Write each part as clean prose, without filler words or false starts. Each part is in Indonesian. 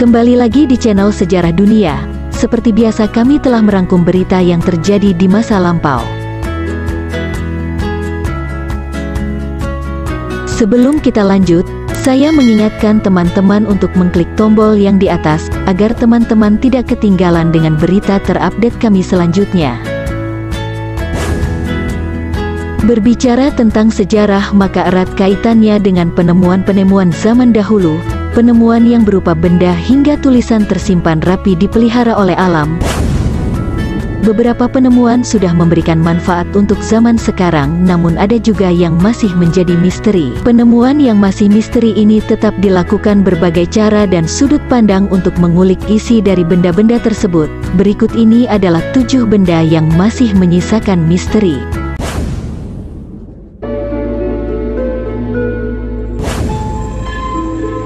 Kembali lagi di channel Sejarah Dunia. Seperti biasa kami telah merangkum berita yang terjadi di masa lampau. Sebelum kita lanjut, saya mengingatkan teman-teman untuk mengklik tombol yang di atas, agar teman-teman tidak ketinggalan dengan berita terupdate kami selanjutnya. Berbicara tentang sejarah, maka erat kaitannya dengan penemuan-penemuan zaman dahulu, penemuan yang berupa benda hingga tulisan tersimpan rapi dipelihara oleh alam. Beberapa penemuan sudah memberikan manfaat untuk zaman sekarang, namun ada juga yang masih menjadi misteri. Penemuan yang masih misteri ini tetap dilakukan berbagai cara dan sudut pandang untuk mengulik isi dari benda-benda tersebut. Berikut ini adalah 7 benda yang masih menyisakan misteri.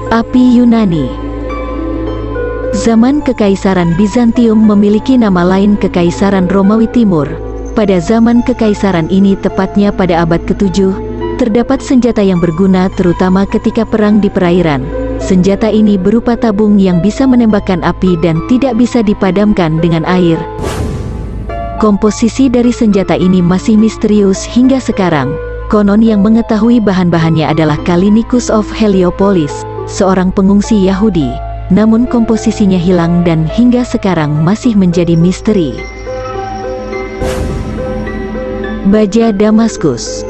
Api Yunani. Zaman Kekaisaran Bizantium memiliki nama lain Kekaisaran Romawi Timur. Pada zaman kekaisaran ini, tepatnya pada abad ke-7, terdapat senjata yang berguna terutama ketika perang di perairan. Senjata ini berupa tabung yang bisa menembakkan api dan tidak bisa dipadamkan dengan air. Komposisi dari senjata ini masih misterius hingga sekarang. Konon yang mengetahui bahan-bahannya adalah Kalinikus of Heliopolis, seorang pengungsi Yahudi, namun komposisinya hilang dan hingga sekarang masih menjadi misteri. Baja Damaskus.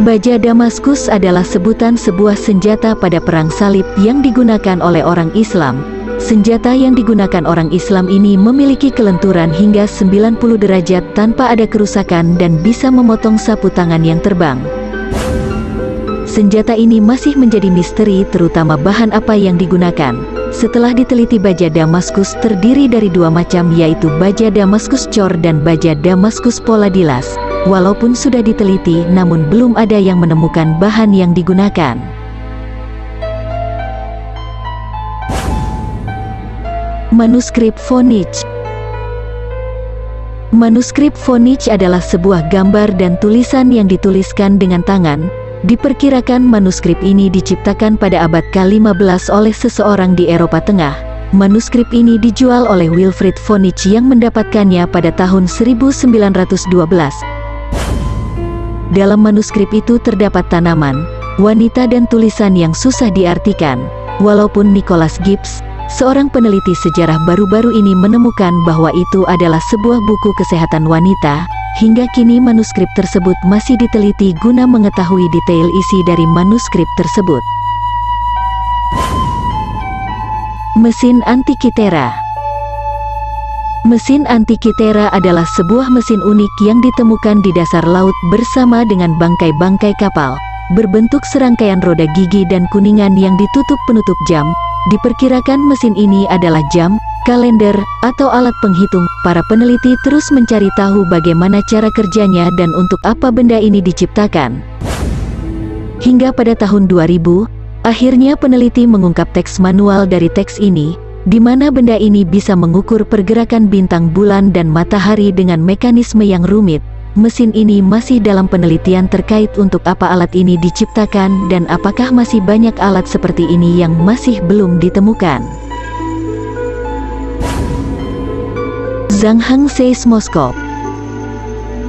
Baja Damaskus adalah sebutan sebuah senjata pada perang salib yang digunakan oleh orang Islam. Senjata yang digunakan orang Islam ini memiliki kelenturan hingga 90 derajat tanpa ada kerusakan dan bisa memotong sapu tangan yang terbang. Senjata ini masih menjadi misteri, terutama bahan apa yang digunakan. Setelah diteliti, baja Damaskus terdiri dari 2 macam, yaitu baja Damaskus cor dan baja Damaskus poladilas. Walaupun sudah diteliti, namun belum ada yang menemukan bahan yang digunakan. Manuskrip Voynich. Manuskrip Voynich adalah sebuah gambar dan tulisan yang dituliskan dengan tangan. Diperkirakan manuskrip ini diciptakan pada abad ke-15 oleh seseorang di Eropa Tengah. Manuskrip ini dijual oleh Wilfrid Voynich yang mendapatkannya pada tahun 1912. Dalam manuskrip itu terdapat tanaman, wanita dan tulisan yang susah diartikan. Walaupun Nicholas Gibbs, seorang peneliti sejarah baru-baru ini menemukan bahwa itu adalah sebuah buku kesehatan wanita, hingga kini manuskrip tersebut masih diteliti guna mengetahui detail isi dari manuskrip tersebut. Mesin Antikythera. Mesin Antikythera adalah sebuah mesin unik yang ditemukan di dasar laut bersama dengan bangkai-bangkai kapal, berbentuk serangkaian roda gigi dan kuningan yang ditutup penutup jam. Diperkirakan mesin ini adalah jam, kalender, atau alat penghitung. Para peneliti terus mencari tahu bagaimana cara kerjanya dan untuk apa benda ini diciptakan. Hingga pada tahun 2000, akhirnya peneliti mengungkap teks manual dari teks ini, di mana benda ini bisa mengukur pergerakan bintang, bulan, dan matahari dengan mekanisme yang rumit. Mesin ini masih dalam penelitian terkait untuk apa alat ini diciptakan dan apakah masih banyak alat seperti ini yang masih belum ditemukan. Zanghang Seismoscope.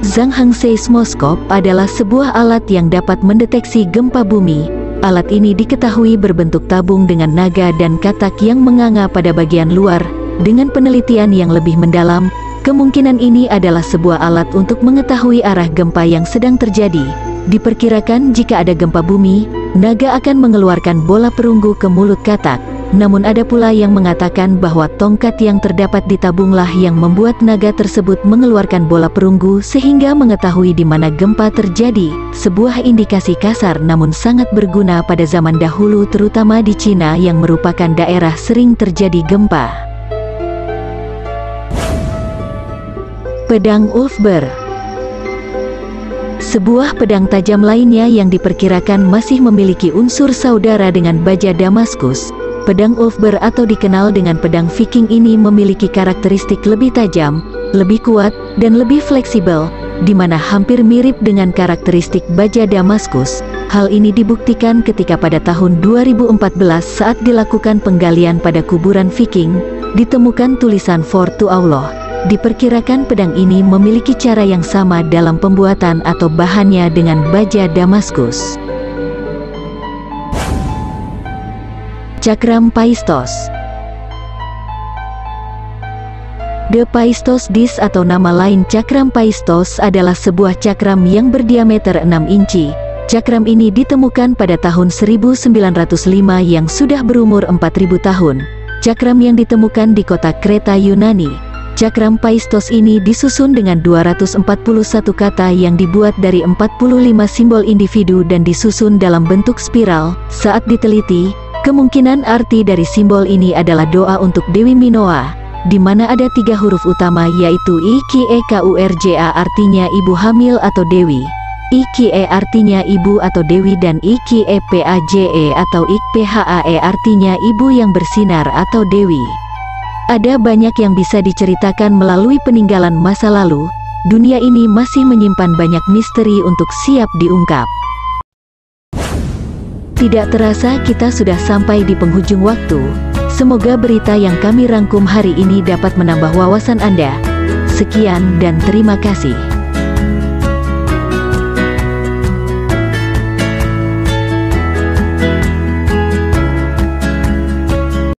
Zanghang Seismoscope adalah sebuah alat yang dapat mendeteksi gempa bumi. Alat ini diketahui berbentuk tabung dengan naga dan katak yang menganga pada bagian luar. Dengan penelitian yang lebih mendalam, kemungkinan ini adalah sebuah alat untuk mengetahui arah gempa yang sedang terjadi. Diperkirakan jika ada gempa bumi, naga akan mengeluarkan bola perunggu ke mulut katak. Namun ada pula yang mengatakan bahwa tongkat yang terdapat di tabunglah yang membuat naga tersebut mengeluarkan bola perunggu sehingga mengetahui di mana gempa terjadi. Sebuah indikasi kasar namun sangat berguna pada zaman dahulu, terutama di Cina yang merupakan daerah sering terjadi gempa. Pedang Ulfber. Sebuah pedang tajam lainnya yang diperkirakan masih memiliki unsur saudara dengan baja Damaskus. Pedang Ulfber atau dikenal dengan pedang Viking ini memiliki karakteristik lebih tajam, lebih kuat, dan lebih fleksibel, di mana hampir mirip dengan karakteristik baja Damaskus. Hal ini dibuktikan ketika pada tahun 2014 saat dilakukan penggalian pada kuburan Viking, ditemukan tulisan For to Allah. Diperkirakan pedang ini memiliki cara yang sama dalam pembuatan atau bahannya dengan baja Damaskus. Cakram Paistos. The Paistos Disk atau nama lain cakram Paistos adalah sebuah cakram yang berdiameter 6 inci. Cakram ini ditemukan pada tahun 1905 yang sudah berumur 4000 tahun. Cakram yang ditemukan di kota Kreta, Yunani. Cakram Paistos ini disusun dengan 241 kata yang dibuat dari 45 simbol individu dan disusun dalam bentuk spiral. Saat diteliti, kemungkinan arti dari simbol ini adalah doa untuk Dewi Minoa, di mana ada 3 huruf utama yaitu IKEKURJA artinya ibu hamil atau dewi, IKE artinya ibu atau dewi, dan IKEPAJE atau IKPHAE artinya ibu yang bersinar atau dewi. Ada banyak yang bisa diceritakan melalui peninggalan masa lalu. Dunia ini masih menyimpan banyak misteri untuk siap diungkap. Tidak terasa kita sudah sampai di penghujung waktu. Semoga berita yang kami rangkum hari ini dapat menambah wawasan Anda. Sekian dan terima kasih.